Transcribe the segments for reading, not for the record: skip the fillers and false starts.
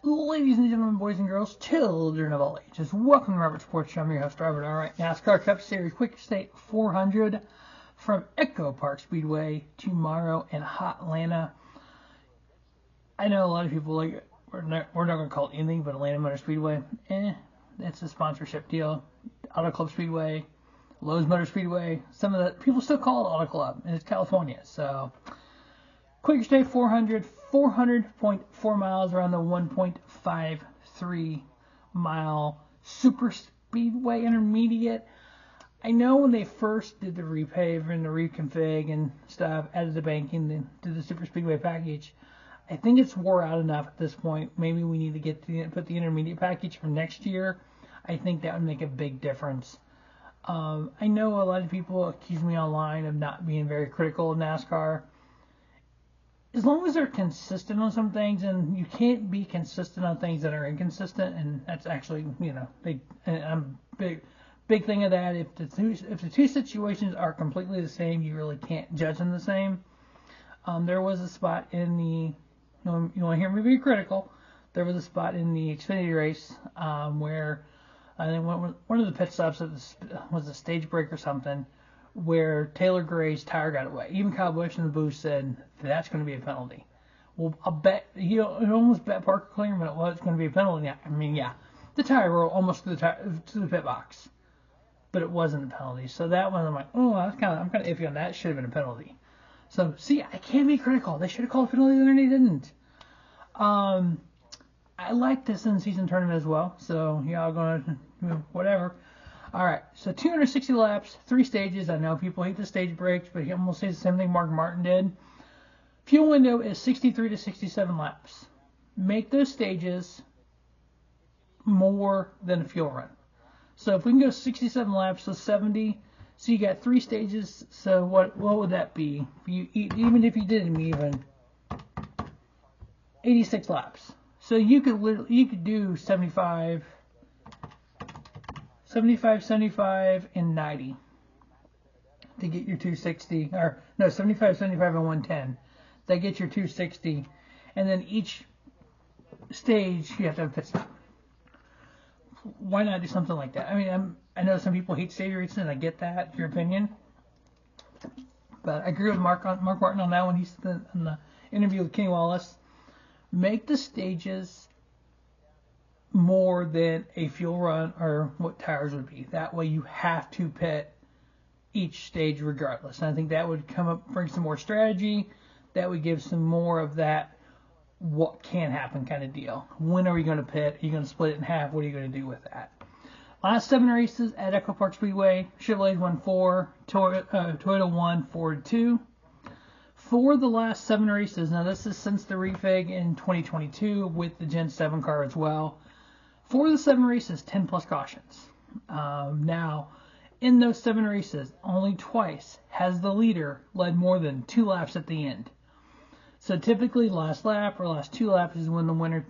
Ladies and gentlemen, boys and girls, children of all ages, welcome to Robert Sports Show. I'm your host, Robert. All right, NASCAR Cup Series Quaker State 400 from Echo Park Speedway tomorrow in hot Atlanta. I know a lot of people like we're not going to call it anything but Atlanta Motor Speedway. It's a sponsorship deal. Auto Club Speedway, Lowe's Motor Speedway. Some of the people still call it Auto Club, and it's California. So Quaker State 400, 400.4 miles around the 1.53 mile super speedway intermediate. I know when they first did the repave and the reconfig and stuff, added the banking, then did the super speedway package, I think it's wore out enough at this point. Maybe we need to put the intermediate package for next year. I think that would make a big difference. I know a lot of people accuse me online of not being very critical of NASCAR. As long as they're consistent on some things, and you can't be consistent on things that are inconsistent, and that's actually, I'm big thing of that. If the two situations are completely the same, you really can't judge them the same. There was a spot in the, you want to hear me be critical, there was a spot in the Xfinity race where I think one of the pit stops was a stage break or something, where Taylor Gray's tire got away. Even Kyle Busch and the Busch said that's going to be a penalty. Well, I'll bet he almost bet Parker Kligerman it was going to be a penalty. I mean, yeah, the tire rolled almost to the pit box, but it wasn't a penalty. So that one, I'm like, oh, I'm kind of iffy on that. Should have been a penalty. So see, I can't be critical. They should have called a penalty, and they didn't. I like this in-season tournament as well. So y'all going to whatever. All right, so 260 laps, 3 stages. I know people hate the stage breaks, but he almost says the same thing Mark Martin did. Fuel window is 63 to 67 laps. Make those stages more than a fuel run. So if we can go 67 laps, so 70, so you got 3 stages. So what would that be? Even if you didn't even 86 laps. So you could do 75, and 90 to get your 260, or no, 75, 75, and 110. That gets your 260, and then each stage you have to have a pit stop. Why not do something like that? I mean, I know some people hate stage races, and I get that, your opinion, but I agree with Mark Martin on that one. He said in the interview with Kenny Wallace, make the stages more than a fuel run or what tires would be. That way you have to pit each stage regardless. And I think that would bring some more strategy. That would give some more of that what can happen kind of deal. When are you going to pit? Are you going to split it in half? What are you going to do with that? Last 7 races at Echo Park Speedway. Chevrolet won 4, Toyota won 4-2. For the last 7 races, now this is since the refig in 2022 with the Gen 7 car as well. For the 7 races, 10 plus cautions. Now, in those 7 races, only twice has the leader led more than 2 laps at the end. So typically, last lap or last 2 laps is when the winner.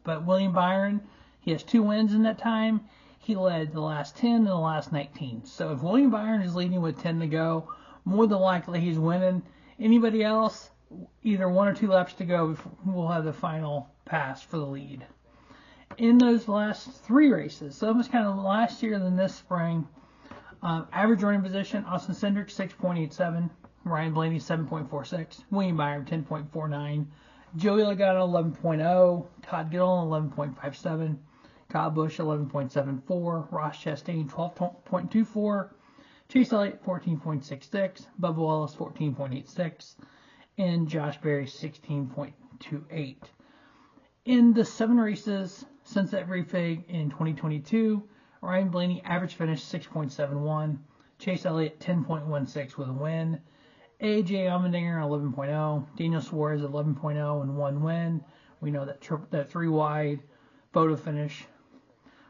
But William Byron, he has 2 wins in that time. He led the last 10 and the last 19. So if William Byron is leading with 10 to go, more than likely he's winning. Anybody else, either 1 or 2 laps to go, will have the final pass for the lead. In those last 3 races, so it was kind of last year than this spring, average running position, Austin Cindric 6.87, Ryan Blaney 7.46, William Byron 10.49, Joey Logano 11.0, Todd Gilliland 11.57, Kyle Busch 11.74, Ross Chastain 12.24, Chase Elliott 14.66, Bubba Wallace 14.86, and Josh Berry 16.28. In the 7 races since that refig in 2022, Ryan Blaney average finish 6.71, Chase Elliott 10.16 with a win, AJ Allmendinger 11.0, Daniel Suarez 11.0 and 1 win. We know that 3 wide photo finish.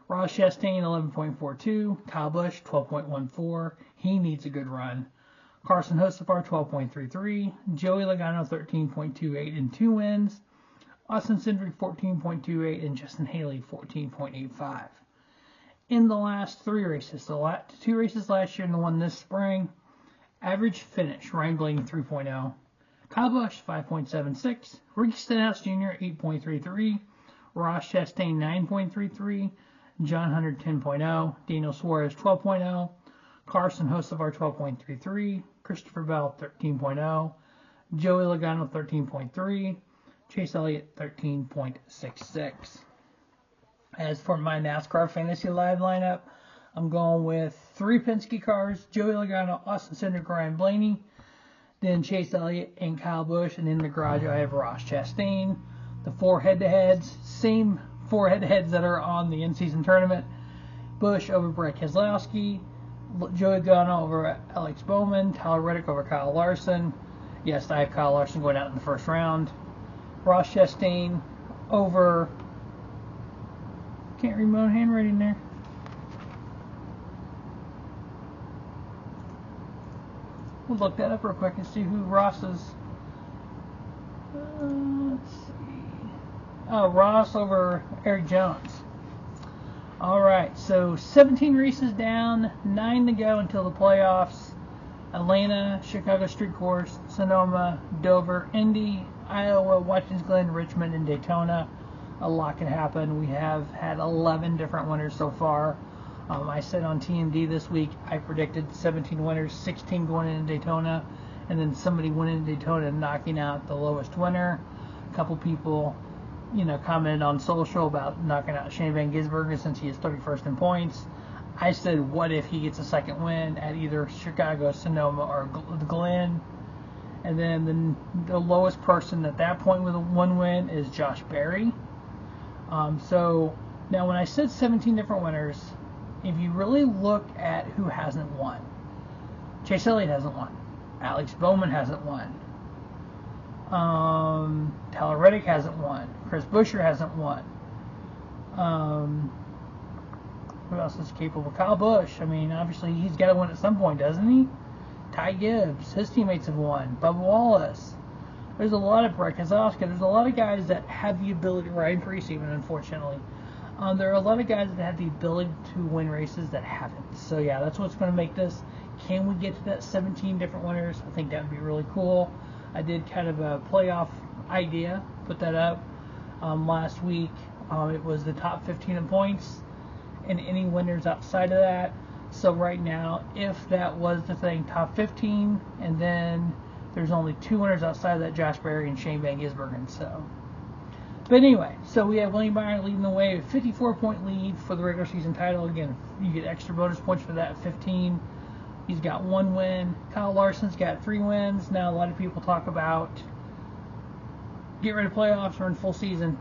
Ross Chastain 11.42, Kyle Busch 12.14. He needs a good run. Carson Hocevar 12.33, Joey Logano 13.28 and 2 wins. Austin Cindric 14.28 and Justin Haley 14.85. In the last 3 races, the 2 races last year and the one this spring, average finish, Ryan Blaney 3.0, Kyle Busch 5.76, Ricky Stenhouse Jr. 8.33, Ross Chastain 9.33, John Hunter 10.0, Daniel Suarez 12.0, Carson Hocevar 12.33, Christopher Bell 13.0, Joey Logano 13.3, Chase Elliott 13.66. As for my NASCAR Fantasy Live lineup, I'm going with 3 Penske cars, Joey Logano, Austin Cindric, Ryan Blaney, then Chase Elliott and Kyle Busch, and in the garage I have Ross Chastain. The 4 head-to-heads, same 4 head-to-heads that are on the in-season tournament. Busch over Brett Keselowski, Joey Logano over Alex Bowman, Tyler Reddick over Kyle Larson. Yes, I have Kyle Larson going out in the first round. Ross Chastain over... Can't read my own handwriting there. We'll look that up real quick and see who Ross is. Let's see. Oh, Ross over Eric Jones. Alright, so 17 races down, 9 to go until the playoffs. Atlanta, Chicago Street Course, Sonoma, Dover, Indy, Iowa, Watkins Glen, Richmond, and Daytona. A lot can happen. We have had 11 different winners so far. I said on TMD this week, I predicted 17 winners, 16 going into Daytona, and then somebody went into Daytona knocking out the lowest winner. A couple people, commented on social about knocking out Shane Van Gisbergen since he is 31st in points. I said, what if he gets a second win at either Chicago, Sonoma, or Glen? And then the lowest person at that point with a 1 win is Josh Berry. So now when I said 17 different winners, if you really look at who hasn't won, Chase Elliott hasn't won. Alex Bowman hasn't won. Tyler Reddick hasn't won. Chris Buescher hasn't won. Who else is capable? Kyle Busch. I mean, obviously he's got to win at some point, doesn't he? Ty Gibbs, his teammates have won. Bubba Wallace. There's a lot of Brett Keselowski. There's a lot of guys that have the ability. Ryan Preece, even, unfortunately. There are a lot of guys that have the ability to win races that haven't. So yeah, that's what's going to make this. Can we get to that 17 different winners? I think that would be really cool. I did kind of a playoff idea, put that up last week. It was the top 15 in points and any winners outside of that. So right now, if that was the thing, top 15, and then there's only 2 winners outside of that, Josh Berry and Shane Van Gisbergen. So, but anyway, so we have William Byron leading the way, a 54-point lead for the regular season title. Again, you get extra bonus points for that, 15. He's got 1 win. Kyle Larson's got 3 wins. Now, a lot of people talk about get rid of playoffs or in full season.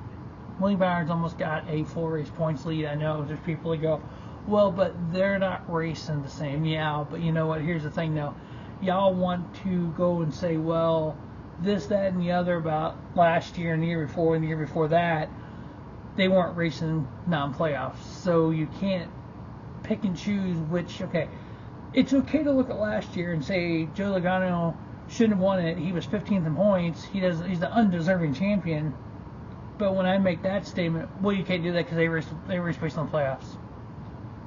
William Byron's almost got a 4-race points lead. I know there's people that go, well, but they're not racing the same. Yeah, but you know what? Here's the thing, though. Y'all want to go and say, well, this, that, and the other about last year and the year before and the year before that. They weren't racing non-playoffs. So you can't pick and choose which, okay. It's okay to look at last year and say Joe Logano shouldn't have won it. He was 15th in points. He's the undeserving champion. But when I make that statement, well, you can't do that because they race based on playoffs.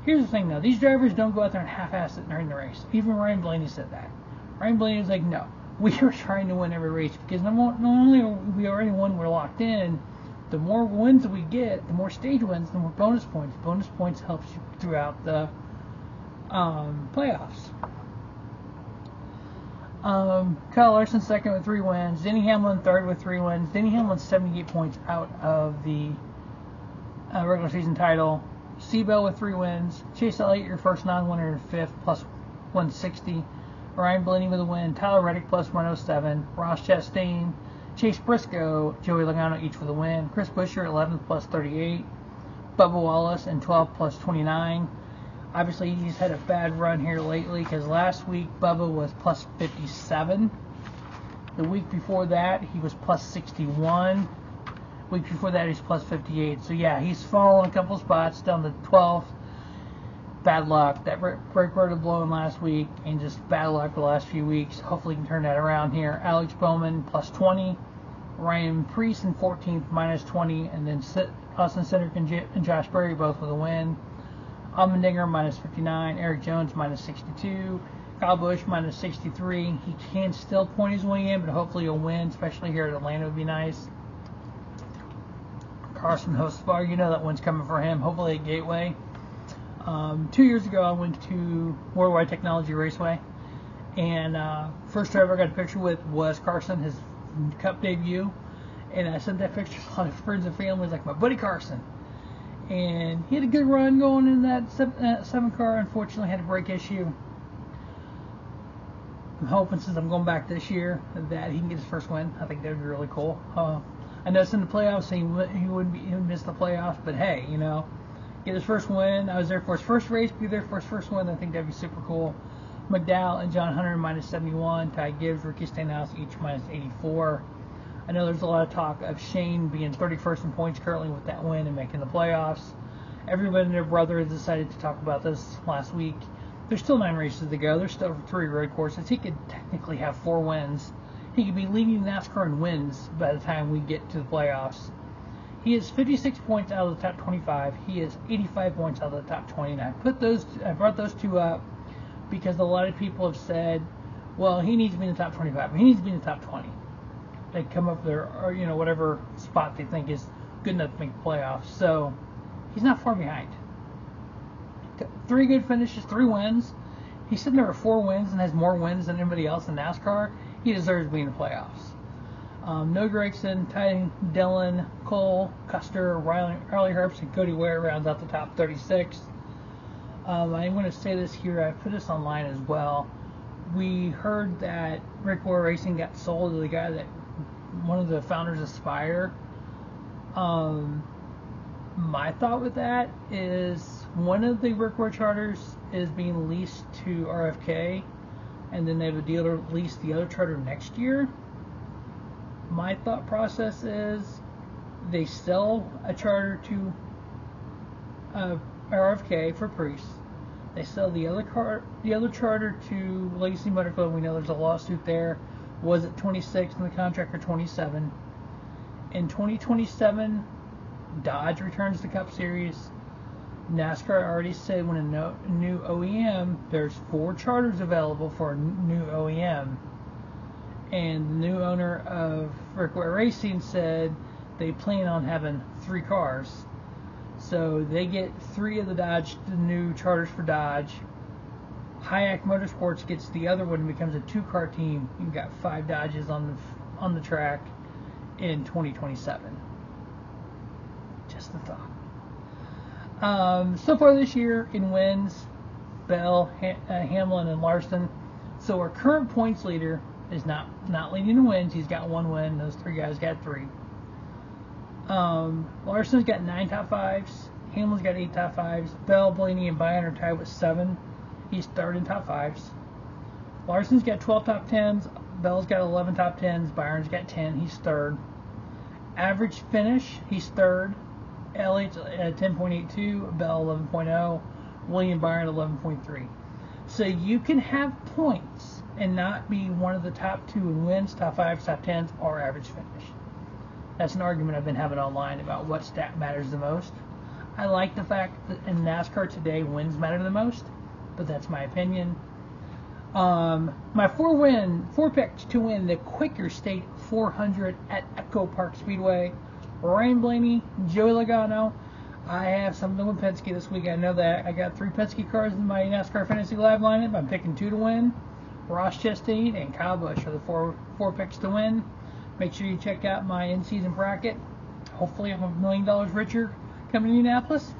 Here's the thing, though. These drivers don't go out there and half-ass it during the race. Even Ryan Blaney said that. Ryan Blaney was like, no, we are trying to win every race because not only are we already won, we're locked in. The more wins we get, the more stage wins, the more bonus points. Bonus points helps you throughout the playoffs. Kyle Larson second with 3 wins. Denny Hamlin third with 3 wins. Denny Hamlin 78 points out of the regular season title. Seabell with 3 wins. Chase Elliott, your first non-winner, in 5th, plus 160. Ryan Blaney with a win. Tyler Reddick plus 107. Ross Chastain, Chase Briscoe, Joey Logano each with a win. Chris Buescher 11th plus 38. Bubba Wallace in 12th plus 29. Obviously, he's had a bad run here lately because last week Bubba was plus 57. The week before that, he was plus 61. Week before that, he's plus 58. So, yeah, he's fallen a couple spots down to 12th. Bad luck. That brake rotor blowing last week and just bad luck the last few weeks. Hopefully, he can turn that around here. Alex Bowman plus 20. Ryan Preece in 14th minus 20. And then Austin Cindric and Josh Berry both with a win. Allmendinger minus 59, Eric Jones minus 62, Kyle Busch minus 63. He can still point his way in, but hopefully he'll win, especially here at Atlanta would be nice. Carson hosts bar. You know that one's coming for him. Hopefully at Gateway. 2 years ago, I went to Worldwide Technology Raceway, and first driver I got a picture with was Carson, his Cup debut, and I sent that picture to a lot of friends and family, like my buddy Carson. And he had a good run going in that 7 car. Unfortunately, had a brake issue. I'm hoping, since I'm going back this year, that he can get his first win. I think that would be really cool. I know it's in the playoffs, and he would miss the playoffs, but hey, you know, get his first win. I was there for his first race, be there for his first win. I think that'd be super cool. McDowell and John Hunter -71. Ty Gibbs, Ricky Stenhouse each -84. I know there's a lot of talk of Shane being 31st in points currently with that win and making the playoffs. Everybody and their brother has decided to talk about this last week. There's still 9 races to go. There's still 3 road courses. He could technically have 4 wins. He could be leading NASCAR in wins by the time we get to the playoffs. He is 56 points out of the top 25. He is 85 points out of the top 20. And I brought those two up because a lot of people have said, well, he needs to be in the top 25. He needs to be in the top 20. They come up there, or you know, whatever spot they think is good enough to make the playoffs. So he's not far behind. 3 good finishes, 3 wins. He's sitting there with 4 wins and has more wins than anybody else in NASCAR. He deserves to be in the playoffs. No Gregson, Ty Dillon, Cole, Custer, Riley Herbst, and Cody Ware rounds out the top 36. I'm going to say this here. I put this online as well. We heard that Rick Ware Racing got sold to the guy that one of the founders of Spire. My thought with that is one of the Rick Ware charters is being leased to RFK, and then they have a deal to lease the other charter next year. My thought process is they sell a charter to RFK for Priest. They sell the other charter to Legacy Motor Club. We know there's a lawsuit there. Was it 26 in the contract or 27? In 2027, Dodge returns the Cup Series. NASCAR already said when a new OEM, there's 4 charters available for a new OEM. And the new owner of Rick Ware Racing said they plan on having 3 cars. So they get 3 of the new charters for Dodge. Hayek Motorsports gets the other one and becomes a 2-car team. You've got 5 Dodges on the track in 2027. Just a thought. So far this year in wins, Bell, Hamlin, and Larson. So our current points leader is not leading in wins. He's got 1 win. Those 3 guys got 3. Larson's got 9 top 5s. Hamlin's got 8 top 5s. Bell, Blaney, and Byron are tied with 7. He's 3rd in top 5s. Larson's got 12 top 10s. Bell's got 11 top 10s. Byron's got 10. He's 3rd. Average finish, he's 3rd. Elliott's at 10.82. Bell 11.0. William Byron 11.3. So you can have points and not be one of the top 2 in wins, top 5s, top 10s, or average finish. That's an argument I've been having online about what stat matters the most. I like the fact that in NASCAR today, wins matter the most, but that's my opinion. My 4 picks to win the Quaker State 400 at Echo Park Speedway. Ryan Blaney, Joey Logano. I have something with Penske this week. I know that. I got 3 Penske cars in my NASCAR Fantasy Live lineup. I'm picking 2 to win. Ross Chastain and Kyle Busch are the 4 picks to win. Make sure you check out my in-season bracket. Hopefully I'm $1 million richer coming to Indianapolis.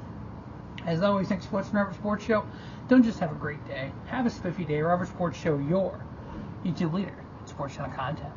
As always, thanks for watching Robert Sports Show. Don't just have a great day. Have a spiffy day. Robert Sports Show, your YouTube leader in sports channel content.